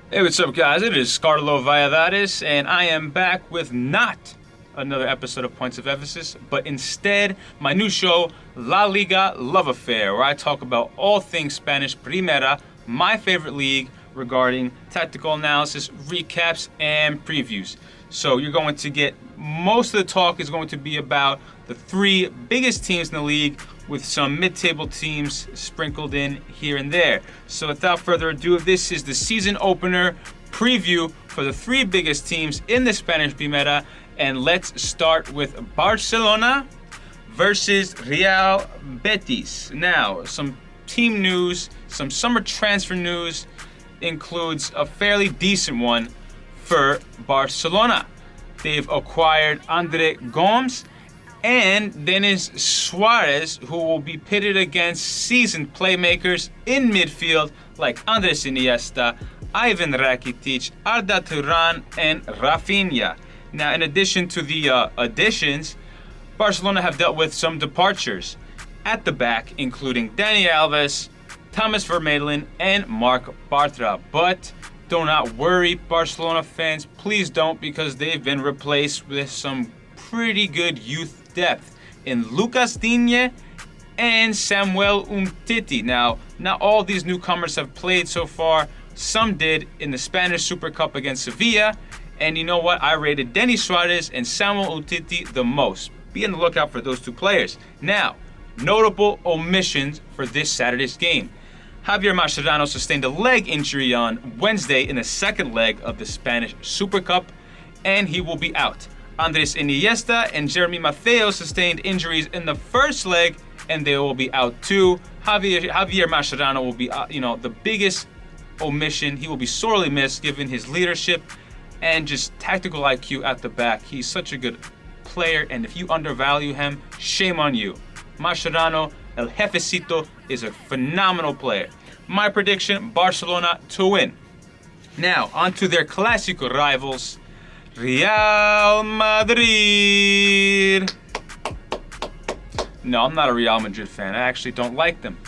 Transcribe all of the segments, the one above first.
Hey, what's up, guys? It is Carlo Valladares, and I am back with not another episode of Points of Emphasis, but instead my new show, La Liga Love Affair, where I talk about all things Spanish Primera, my favorite league, regarding tactical analysis, recaps, and previews. So you're going to get most of the talk is going to be about the three biggest teams in the league, with some mid-table teams sprinkled in here and there. So without further ado, this is the season opener preview for the three biggest teams in the Spanish Primera, and let's start with Barcelona versus Real Betis. Now, some team news, some summer transfer news includes a fairly decent one for Barcelona. They've acquired Andre Gomes and Denis Suarez, who will be pitted against seasoned playmakers in midfield like Andres Iniesta, Ivan Rakitic, Arda Turan, and Rafinha. Now, in addition to the additions, Barcelona have dealt with some departures at the back, including Dani Alves, Thomas Vermaelen, and Marc Bartra. But do not worry, Barcelona fans, please don't, because they've been replaced with some pretty good youth depth in Lucas Digne and Samuel Umtiti. Now, not all these newcomers have played so far. Some did in the Spanish Super Cup against Sevilla. And you know what? I rated Denis Suarez and Samuel Umtiti the most. Be on the lookout for those two players. Now, notable omissions for this Saturday's game. Javier Mascherano sustained a leg injury on Wednesday in the second leg of the Spanish Super Cup, and he will be out. Andres Iniesta and Jeremy Mateo sustained injuries in the first leg, and they will be out too. Javier Mascherano will be, the biggest omission. He will be sorely missed given his leadership and just tactical IQ at the back. He's such a good player, and if you undervalue him, shame on you. Mascherano, El Jefecito, is a phenomenal player. My prediction, Barcelona to win. Now, on to their Clásico rivals, Real Madrid. No, I'm not a Real Madrid fan. I actually don't like them,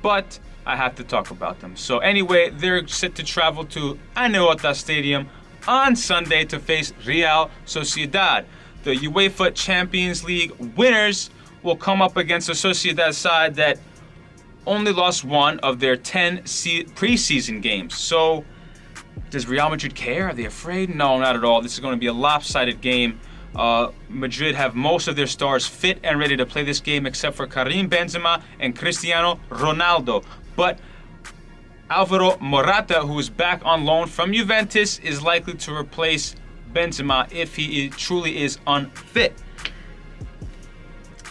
but I have to talk about them. So anyway, they're set to travel to Anoeta Stadium on Sunday to face Real Sociedad. The UEFA Champions League winners will come up against a Sociedad side that only lost one of their 10 preseason games. So does Real Madrid care? Are they afraid? No, not at all. This is going to be a lopsided game. Madrid have most of their stars fit and ready to play this game, except for Karim Benzema and Cristiano Ronaldo. But Alvaro Morata, who is back on loan from Juventus, is likely to replace Benzema if he truly is unfit.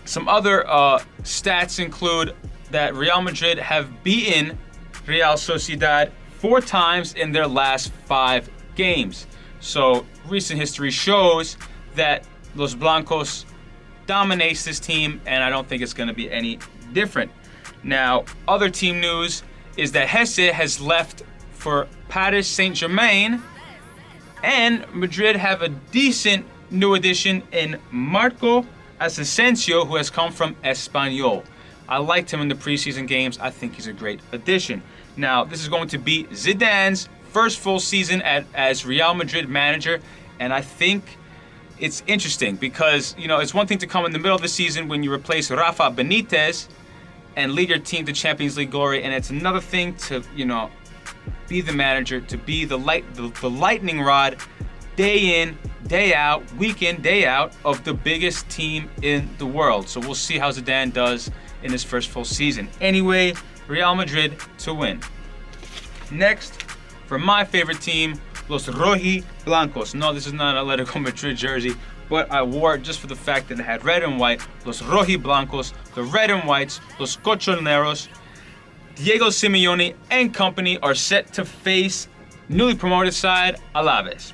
Some other stats include that Real Madrid have beaten Real Sociedad 4 times in their last 5 games. So recent history shows that Los Blancos dominates this team, and I don't think it's going to be any different. Now, other team news is that Hesse has left for Paris Saint-Germain, and Madrid have a decent new addition in Marco Asensio, who has come from Espanyol. I liked him in the preseason games. I think he's a great addition. Now, this is going to be Zidane's first full season as Real Madrid manager, and I think it's interesting because, it's one thing to come in the middle of the season when you replace Rafa Benitez and lead your team to Champions League glory, and it's another thing to, be the manager, to be the lightning rod day in, day out, week in, day out of the biggest team in the world. So we'll see how Zidane does in his first full season. Anyway, Real Madrid to win. Next, for my favorite team, Los Rojiblancos. No, this is not an Atletico Madrid jersey, but I wore it just for the fact that it had red and white. Los Rojiblancos, the red and whites, Los Cochoneros. Diego Simeone and company are set to face newly promoted side Alaves.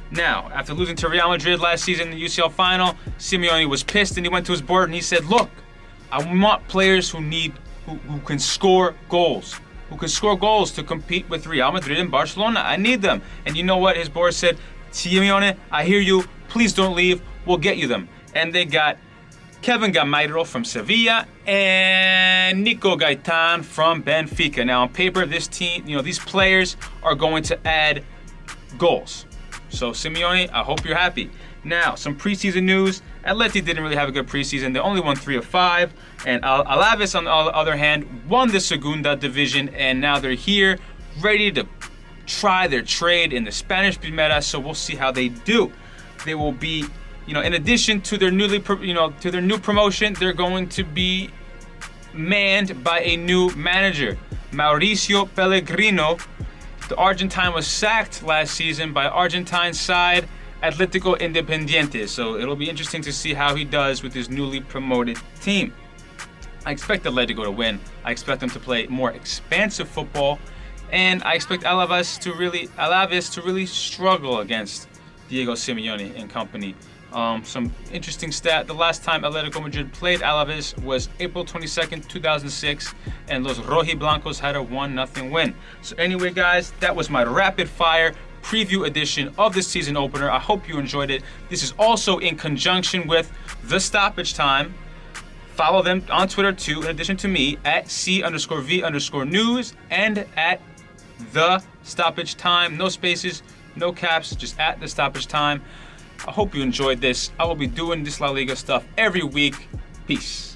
Now, after losing to Real Madrid last season in the UCL final, Simeone was pissed and he went to his board and he said, "Look, I want players who can score goals. Who can score goals to compete with Real Madrid and Barcelona. I need them." And you know what? His board said, "Simeone, I hear you. Please don't leave. We'll get you them." And they got Kevin Gameiro from Sevilla, and Nico Gaitan from Benfica. Now, on paper, this team, these players are going to add goals. So, Simeone, I hope you're happy. Now, some preseason news. Atleti didn't really have a good preseason. They only won 3 of 5. And Alaves, on the other hand, won the Segunda Division, and now they're here, ready to try their trade in the Spanish Primera. So we'll see how they do. They will be, in addition to their to their new promotion, they're going to be manned by a new manager, Mauricio Pellegrino. The Argentine was sacked last season by Argentine side Atletico Independiente, so it'll be interesting to see how he does with his newly promoted team. I expect Atletico to win. I expect them to play more expansive football, and I expect Alaves to really struggle against Diego Simeone and company. Some interesting stat: the last time Atletico Madrid played Alaves was April 22nd, 2006, and Los Rojiblancos had a 1-0 win. So anyway, guys, that was my rapid fire preview edition of the season opener. I hope you enjoyed it. This is also in conjunction with the Stoppage Time. Follow them on Twitter too, in addition to me, at C_V_news and at the Stoppage Time. No spaces, no caps, just at the Stoppage Time. I hope you enjoyed this. I will be doing this La Liga stuff every week. Peace.